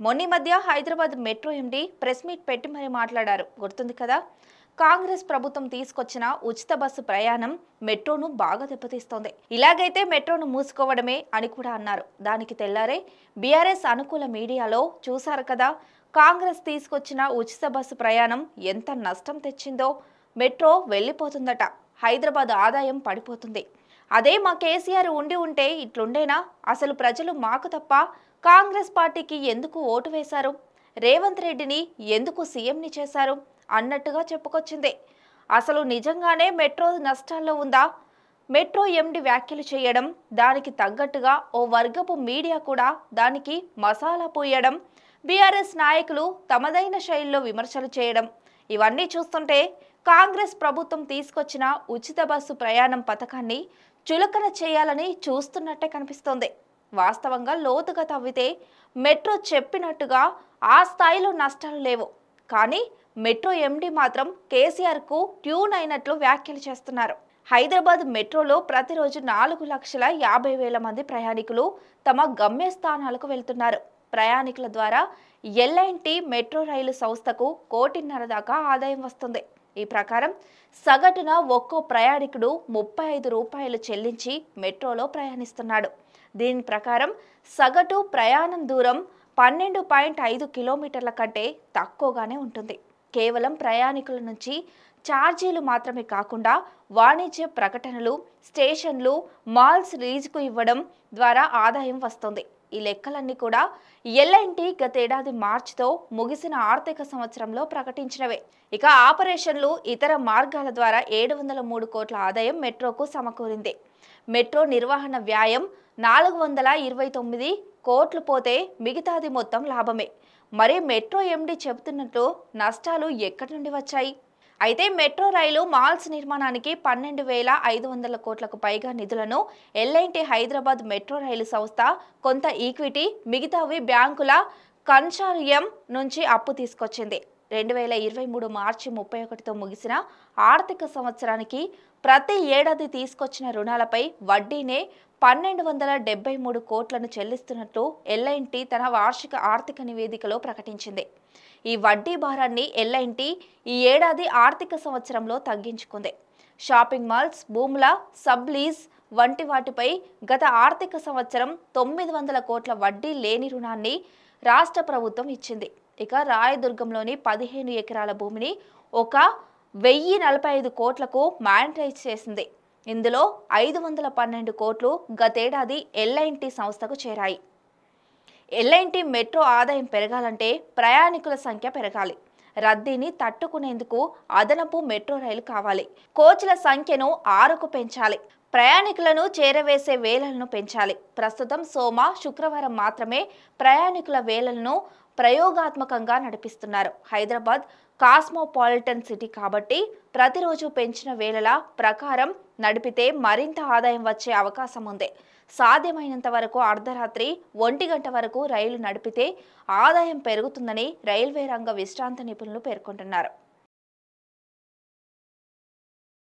మొన్న మధ్య Hyderabad metro MD press meet పెట్టి మరి మాట్లాడారు. గుర్తుంది కదా? కాంగ్రెస్ ప్రభుత్వం తీసుకొచ్చిన ఉచిత బస్సు ప్రయాణం మెట్రోను బాగా దెబ్బతీస్తోంది. ఇలాగైతే మెట్రోను మూసుకోవడమే అని కూడా అన్నారు. దానికి తెల్లారే బీఆర్ఎస్ అనుకూల మీడియాలో చూశారు కదా, కాంగ్రెస్ తీసుకొచ్చిన ఉచిత బస్సు ప్రయాణం ఎంత నష్టం తెచ్చిందో. మెట్రో వెళ్ళిపోతుందట, హైదరాబాద్ ఆదాయం పడిపోతుంది. అదే మా కేసీఆర్ ఉంటే ఇట్లుండేనా? అసలు ప్రజలు మాకు తప్ప కాంగ్రెస్ పార్టీకి ఎందుకు ఓటు వేశారు? రేవంత్ రెడ్డిని ఎందుకు సీఎంని చేశారు అన్నట్టుగా చెప్పుకొచ్చింది. అసలు నిజంగానే మెట్రో నష్టాల్లో ఉందా? మెట్రో ఎండి వ్యాఖ్యలు చేయడం, దానికి తగ్గట్టుగా ఓ వర్గపు మీడియా కూడా దానికి మసాలా పోయడం, బీఆర్ఎస్ నాయకులు తమదైన శైలిలో విమర్శలు చేయడం, ఇవన్నీ చూస్తుంటే కాంగ్రెస్ ప్రభుత్వం తీసుకొచ్చిన ఉచిత బస్సు ప్రయాణం పథకాన్ని చులకన చేయాలని చూస్తున్నట్టే కనిపిస్తోంది. వాస్తవంగా లోతుగా తవ్వితే మెట్రో చెప్పినట్టుగా ఆ స్థాయిలో నష్టాలు లేవు. కానీ మెట్రో ఎండి మాత్రం కేసీఆర్కు ట్యూన్ అయినట్లు వ్యాఖ్యలు చేస్తున్నారు. హైదరాబాద్ మెట్రోలో ప్రతిరోజు 4,50,000 మంది ప్రయాణికులు తమ గమ్యస్థానాలకు వెళ్తున్నారు. ప్రయాణికుల ద్వారా ఎల్ఎన్టీ మెట్రో రైలు సంస్థకు 1,5 కోట్ల దాకా ఆదాయం వస్తుంది. ఈ ప్రకారం సగటున ఒక్కో ప్రయాణికుడు 35 రూపాయలు చెల్లించి మెట్రోలో ప్రయాణిస్తున్నాడు. దీని ప్రకారం సగటు ప్రయాణం దూరం 12.5 కిలోమీటర్ల కంటే తక్కువగానే ఉంటుంది. కేవలం ప్రయాణికుల నుంచి ఛార్జీలు మాత్రమే కాకుండా వాణిజ్య ప్రకటనలు, స్టేషన్లు, మాల్స్ లీజుకు ఇవ్వడం ద్వారా ఆదాయం వస్తుంది. ఈ లెక్కలన్నీ కూడా ఎల్ఎన్టీ గతేడాది మార్చితో ముగిసిన ఆర్థిక సంవత్సరంలో ప్రకటించినవే. ఇక ఆపరేషన్లు, ఇతర మార్గాల ద్వారా 703 కోట్ల ఆదాయం మెట్రోకు సమకూరింది. మెట్రో నిర్వహణ వ్యయం 429 కోట్లు పోతే మిగతాది మొత్తం లాభమే. మరి మెట్రో ఎండి చెబుతున్నట్లు నష్టాలు ఎక్కడి నుండి వచ్చాయి? అయితే మెట్రో రైలు మాల్స్ నిర్మాణానికి 12,500 కోట్లకు పైగా నిధులను ఎల్ఎన్టీ హైదరాబాద్ మెట్రో రైలు సంస్థ కొంత ఈక్విటీ, మిగతావి బ్యాంకుల కన్సార్టియం నుంచి అప్పు తీసుకొచ్చింది. 2023 మార్చి 31తో ముగిసిన ఆర్థిక సంవత్సరానికి ప్రతి ఏడాది తీసుకొచ్చిన రుణాలపై వడ్డీనే 1,273 కోట్లను చెల్లిస్తున్నట్లు ఎల్ఎన్టీ తన వార్షిక ఆర్థిక నివేదికలో ప్రకటించింది. ఈ వడ్డీ భారాన్ని ఎల్ఎన్టీ ఈ ఏడాది ఆర్థిక సంవత్సరంలో తగ్గించుకుంది. షాపింగ్ మాల్స్, భూముల సబ్లీజ్ వంటి వాటిపై గత ఆర్థిక సంవత్సరం 900 కోట్ల వడ్డీ లేని రుణాన్ని రాష్ట్ర ప్రభుత్వం ఇచ్చింది. ఇక రాయదుర్గంలోని 15 ఎకరాల భూమిని 1,045 కోట్లకు మానిటైజ్ చేసింది. ఇందులో 512 కోట్లు గతేడాది ఎల్ఎన్టీ సంస్థకు చేరాయి. ఎల్ఎన్టీ మెట్రో ఆదాయం పెరగాలంటే ప్రయాణికుల సంఖ్య పెరగాలి. రద్దీని తట్టుకునేందుకు అదనపు మెట్రో రైలు కావాలి. కోచ్ల సంఖ్యను 6కు పెంచాలి. ప్రయాణికులను చేరవేసే వేళలను పెంచాలి. ప్రస్తుతం సోమ, శుక్రవారం మాత్రమే ప్రయాణికుల వేళలను ప్రయోగాత్మకంగా నడిపిస్తున్నారు. హైదరాబాద్ కాస్మోపాలిటన్ సిటీ కాబట్టి ప్రతిరోజు పెంచిన వేళల ప్రకారం నడిపితే మరింత ఆదాయం వచ్చే అవకాశం ఉంది. సాధ్యమైనంత వరకు అర్ధరాత్రి 1 గంట వరకు రైలు నడిపితే ఆదాయం పెరుగుతుందని రైల్వే రంగ విశ్రాంత నిపుణులు పేర్కొంటున్నారు.